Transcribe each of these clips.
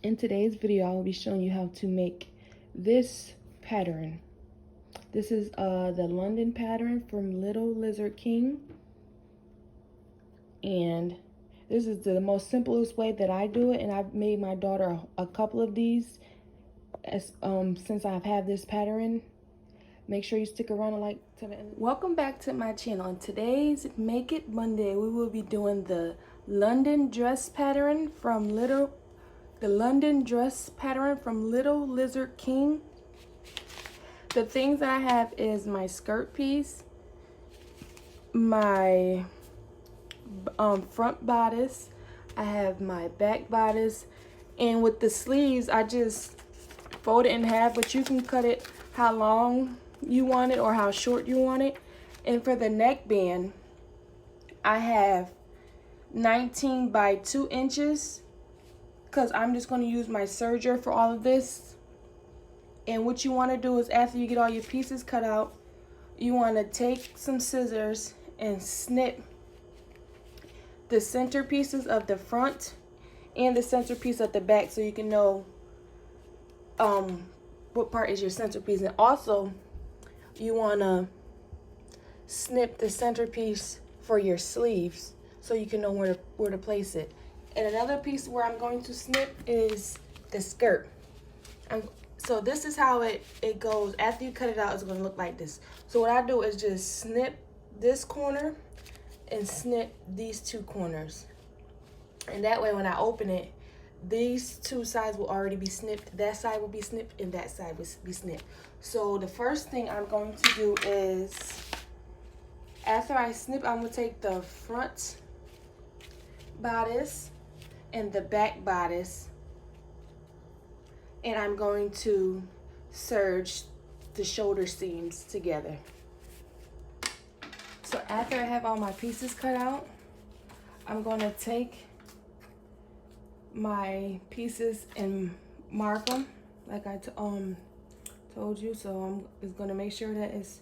In today's video, I will be showing you how to make this pattern. This is the London pattern from Little Lizard King. And this is the most simplest way that I do it. And I've made my daughter a couple of these since I've had this pattern. Make sure you stick around and like to the end. Welcome back to my channel. On today's Make It Monday, we will be doing the London dress pattern from Little Lizard King. The things that I have is my skirt piece, my front bodice, I have my back bodice, and with the sleeves I just fold it in half, but you can cut it how long you want it or how short you want it. And for the neckband, I have 19 by 2 inches because I'm just going to use my serger for all of this. And what you want to do is, after you get all your pieces cut out, you want to take some scissors and snip the center pieces of the front and the center piece of the back, so you can know what part is your centerpiece. And also you want to snip the centerpiece for your sleeves so you can know where to place it. And another piece where I'm going to snip is the skirt. So this is how it goes. After you cut it out, it's going to look like this. So what I do is just snip this corner and snip these two corners. And that way when I open it, these two sides will already be snipped. That side will be snipped and that side will be snipped. So the first thing I'm going to do is, after I snip, I'm going to take the front bodice and the back bodice, and I'm going to serge the shoulder seams together. So after I have all my pieces cut out, I'm going to take my pieces and mark them like I told you. So I'm just going to make sure that it's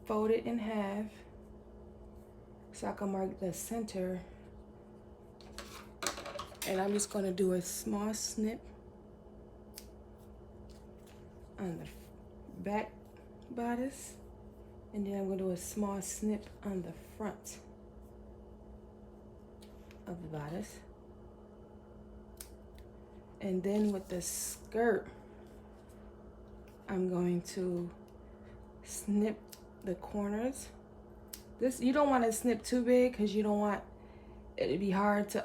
folded in half so I can mark the center. And I'm just going to do a small snip on the back bodice, and then I'm going to do a small snip on the front of the bodice. And then with the skirt, I'm going to snip the corners. This, you don't want to snip too big because you don't want it to be hard to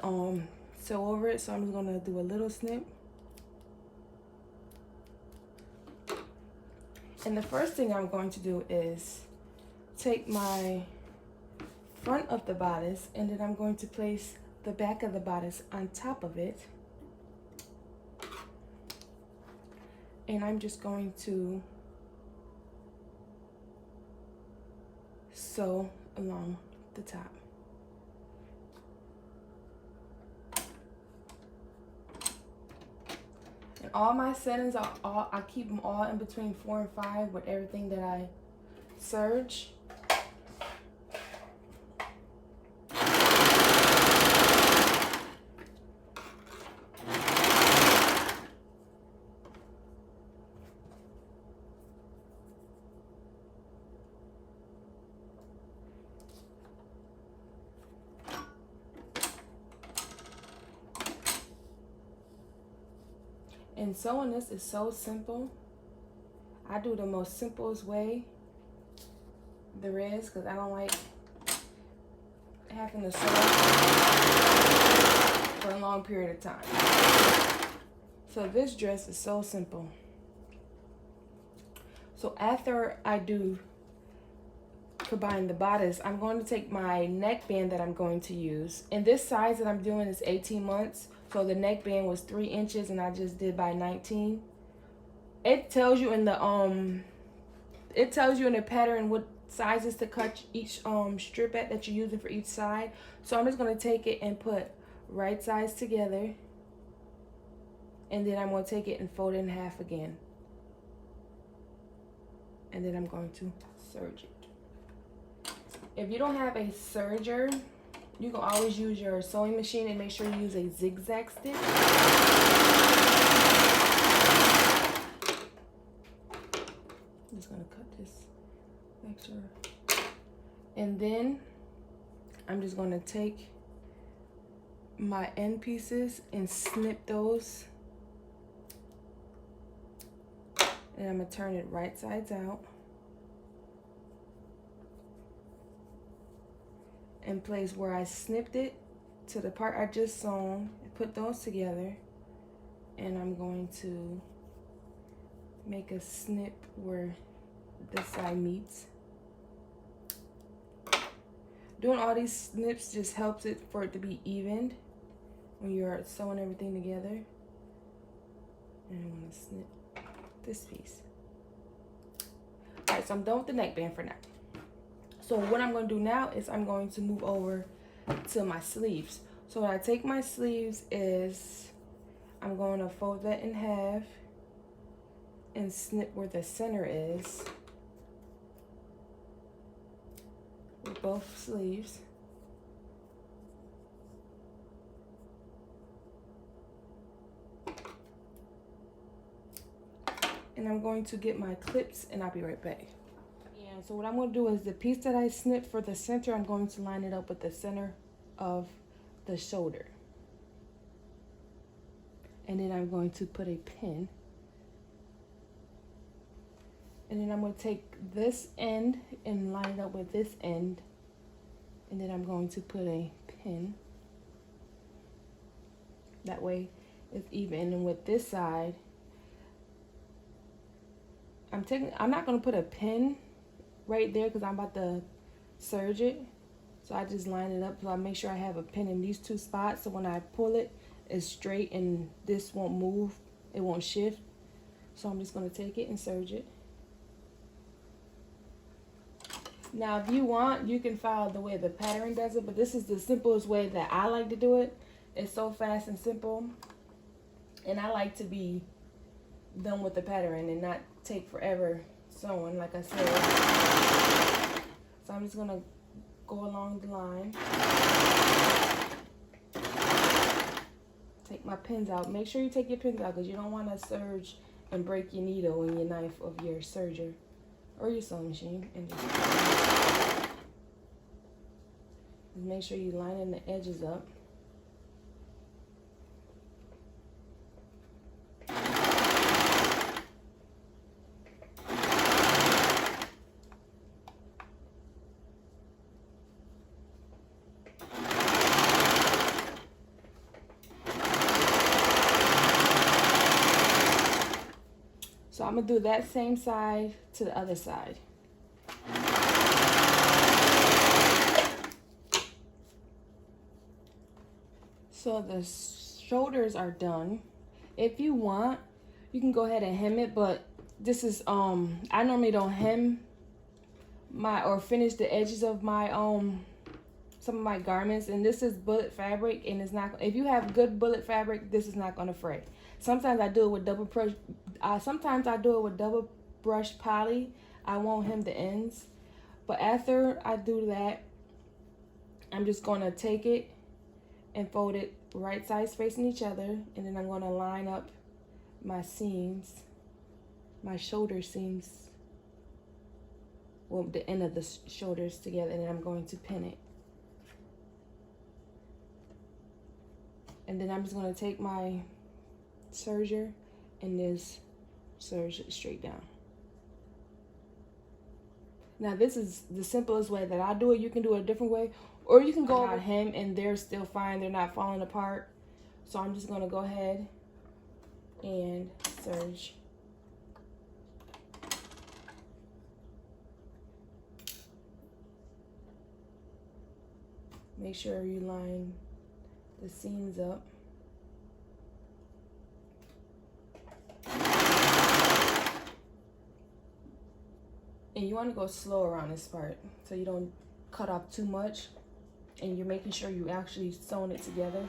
sew over it. So I'm just going to do a little snip. And the first thing I'm going to do is take my front of the bodice, and then I'm going to place the back of the bodice on top of it. And I'm just going to sew along the top. And all my settings are I keep them all in between 4 and 5 with everything that I serge. And sewing this is so simple. I do the most simplest way there is because I don't like having to sew for a long period of time. So this dress is so simple. So after I do combine the bodice, I'm going to take my neckband that I'm going to use. And this size that I'm doing is 18 months. So the neckband was 3 inches and I just did by 19. It tells you in the pattern what sizes to cut each strip at that you're using for each side. So I'm just going to take it and put right sides together, and then I'm going to take it and fold it in half again, and then I'm going to serge it. If you don't have a serger, You can always use your sewing machine and make sure you use a zigzag stitch. I'm just gonna cut this extra. And then I'm just gonna take my end pieces and snip those. And I'm gonna turn it right sides out. And place where I snipped it to the part I just sewn, put those together, and I'm going to make a snip where this side meets. Doing all these snips just helps it for it to be evened when you're sewing everything together. And I'm gonna snip this piece. All right, so I'm done with the neckband for now. So what I'm going to do now is I'm going to move over to my sleeves. So when I take my sleeves is I'm going to fold that in half and snip where the center is with both sleeves. And I'm going to get my clips and I'll be right back. So what I'm going to do is the piece that I snipped for the center, I'm going to line it up with the center of the shoulder. And then I'm going to put a pin. And then I'm going to take this end and line it up with this end. And then I'm going to put a pin. That way it's even. And with this side, I'm not going to put a pin right there because I'm about to serge it. So I just line it up so I make sure I have a pin in these two spots, so when I pull it, it's straight and this won't move, it won't shift. So I'm just going to take it and serge it. Now if you want, you can follow the way the pattern does it, but this is the simplest way that I like to do it. It's so fast and simple, and I like to be done with the pattern and not take forever sewing, like I said. So I'm just gonna go along the line. Take my pins out. Make sure you take your pins out because you don't want to serge and break your needle and your knife of your serger or your sewing machine. And just make sure you line the edges up. So I'm gonna do that same side to the other side. So the shoulders are done. If you want, you can go ahead and hem it, but this is I normally don't hem or finish the edges of my some of my garments, and this is bullet fabric, and it's not, if you have good bullet fabric, this is not going to fray. Sometimes I do it with double brush poly. I won't hem the ends, but after I do that, I'm just going to take it and fold it right sides facing each other, and then I'm going to line up my seams, my shoulder seams, well, the end of the shoulders together, and then I'm going to pin it. And then I'm just going to take my serger and just serge it straight down. Now this is the simplest way that I do it. You can do it a different way, or you can go over hem and they're still fine. They're not falling apart. So I'm just going to go ahead and serge. Make sure you line the seams up. And you want to go slow around this part so you don't cut off too much, and you're making sure you actually sewing it together.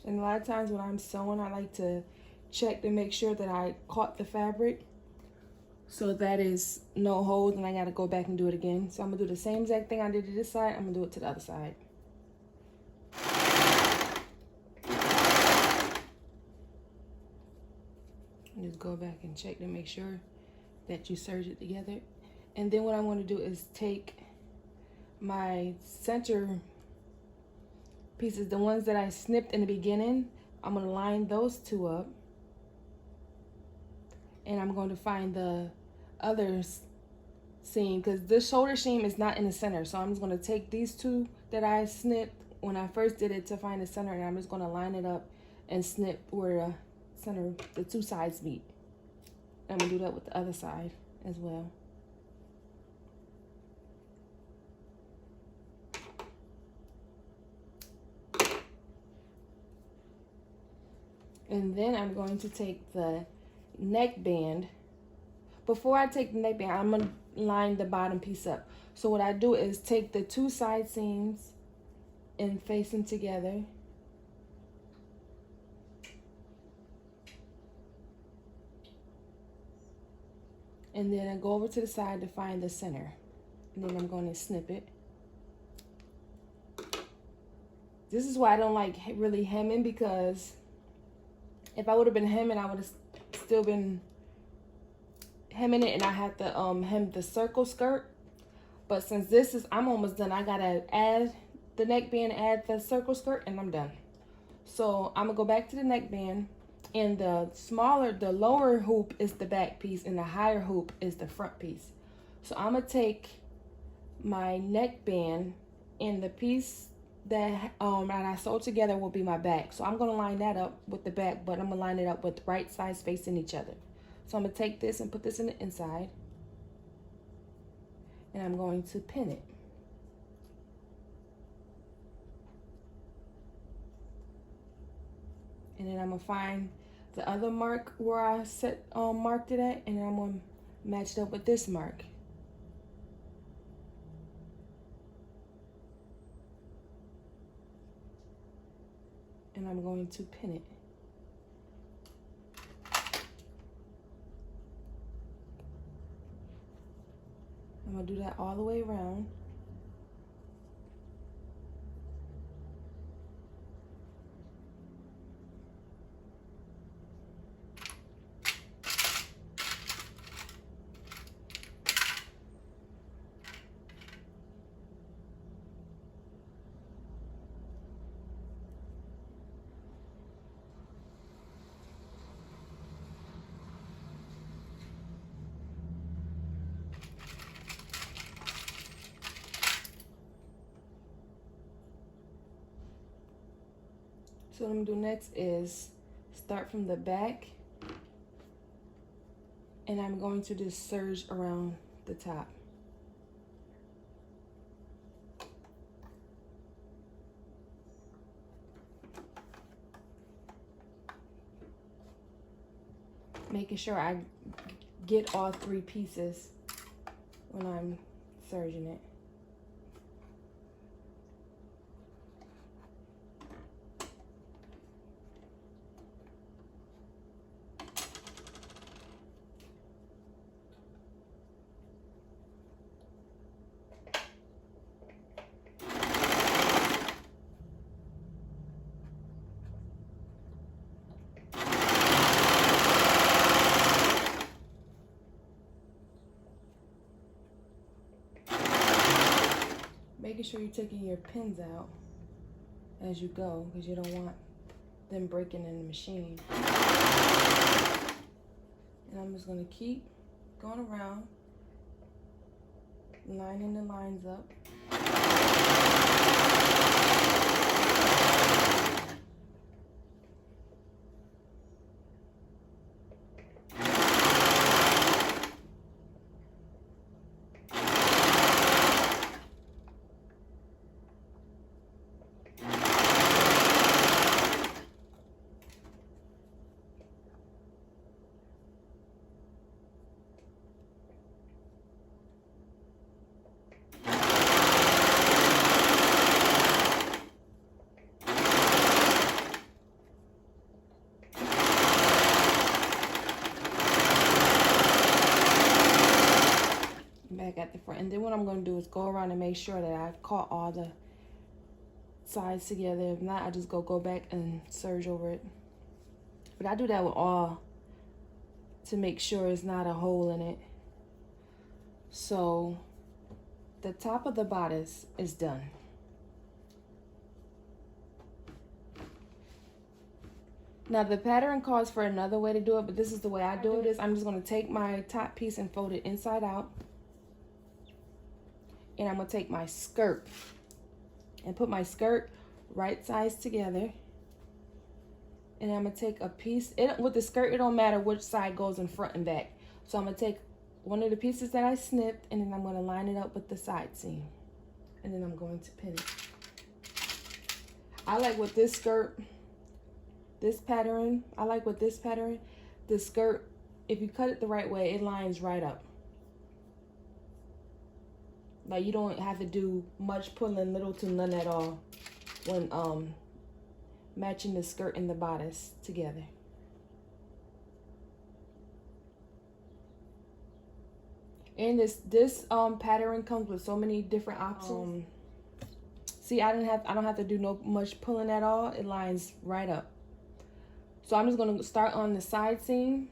And a lot of times when I'm sewing, I like to check to make sure that I caught the fabric. So that is no holes, and I gotta go back and do it again. So I'm gonna do the same exact thing I did to this side. I'm gonna do it to the other side. And just go back and check to make sure that you serge it together. And then what I'm gonna do is take my center pieces, the ones that I snipped in the beginning, I'm gonna line those two up. And I'm going to find the other seam, because this shoulder seam is not in the center. So I'm just going to take these two that I snipped when I first did it to find the center, and I'm just going to line it up and snip where the center, the two sides meet. I'm going to do that with the other side as well. And then I'm going to take the neckband. Before I take the neckband, I'm gonna line the bottom piece up. So what I do is take the two side seams and face them together. And then I go over to the side to find the center. And then I'm going to snip it. This is why I don't like really hemming, because if I would have been hemming, I would have still been hemming it, and I have to hem the circle skirt. But since this is, I'm almost done, I gotta add the neckband, add the circle skirt, and I'm done. So I'm gonna go back to the neckband, and the lower hoop is the back piece, and the higher hoop is the front piece. So I'm gonna take my neckband, and the piece that I sewed together will be my back. So I'm gonna line that up with the back, but I'm gonna line it up with right sides facing each other. So I'm gonna take this and put this in the inside, and I'm going to pin it. And then I'm gonna find the other mark where I marked it at, and then I'm gonna match it up with this mark. And I'm going to pin it. I'm gonna do that all the way around. So what I'm gonna do next is start from the back, and I'm going to just serge around the top. Making sure I get all three pieces when I'm serging it. Making sure you're taking your pins out as you go, because you don't want them breaking in the machine. And I'm just going to keep going around, lining the lines up. front. And then what I'm going to do is go around and make sure that I caught all the sides together. If not, I just go back and serge over it. But I do that with all to make sure it's not a hole in it. So the top of the bodice is done. Now the pattern calls for another way to do it, but this is the way I do it. I'm just going to take my top piece and fold it inside out. And I'm going to take my skirt and put my skirt right sides together. And I'm going to take a piece. With the skirt, it don't matter which side goes in front and back. So I'm going to take one of the pieces that I snipped, and then I'm going to line it up with the side seam. And then I'm going to pin it. I like with this skirt, this pattern, the skirt, if you cut it the right way, it lines right up. Like you don't have to do much pulling, little to none at all when matching the skirt and the bodice together. And this pattern comes with so many different options. See, I don't have to do much pulling at all. It lines right up. So I'm just going to start on the side seam.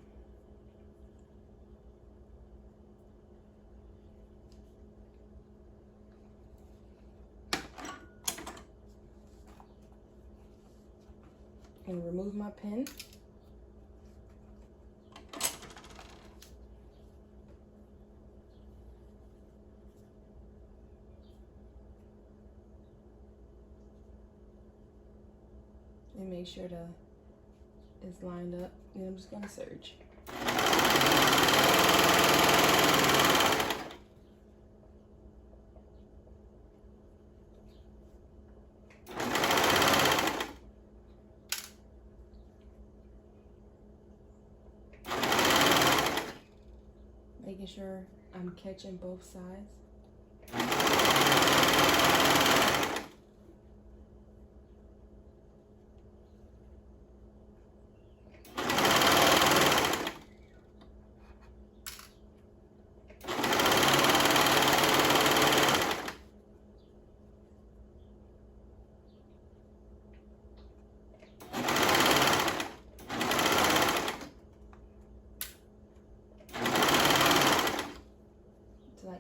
And remove my pin. And make sure it's lined up, and I'm just going to serge. Making sure I'm catching both sides.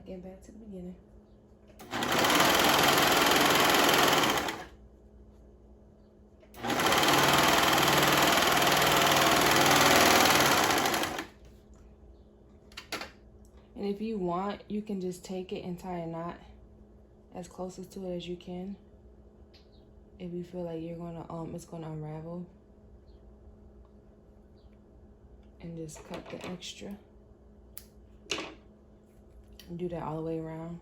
Get back to the beginning. And if you want, you can just take it and tie a knot as closest to it as you can. If you feel like you're gonna it's gonna unravel. And just cut the extra. And do that all the way around.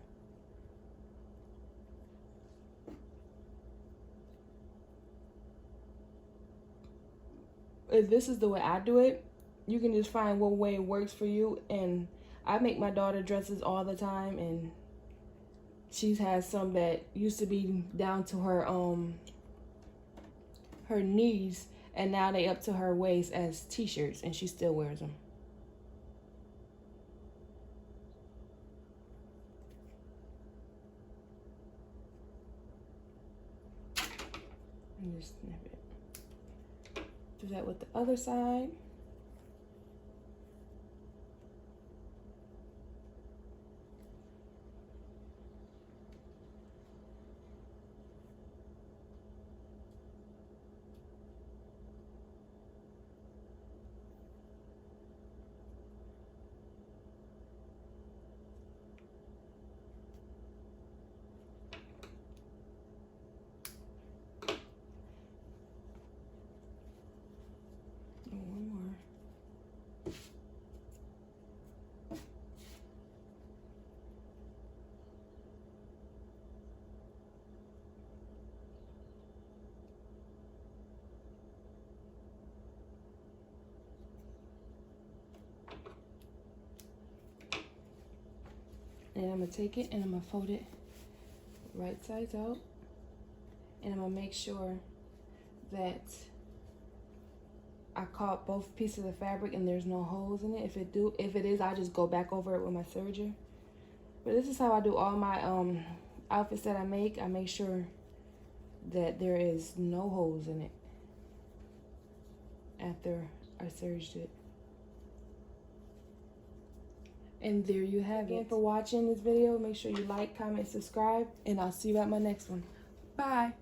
If this is the way I do it, you can just find what way it works for you. And I make my daughter dresses all the time, and she's had some that used to be down to her her knees, and now they up to her waist as t-shirts, and she still wears them. And just snip it. Do that with the other side. And I'm gonna take it and I'm gonna fold it right sides out. And I'm gonna make sure that I caught both pieces of the fabric and there's no holes in it. If it is, I just go back over it with my serger. But this is how I do all my outfits that I make. I make sure that there is no holes in it after I serged it. And there you have it. Again, for watching this video, make sure you like, comment, subscribe, and I'll see you at my next one. Bye.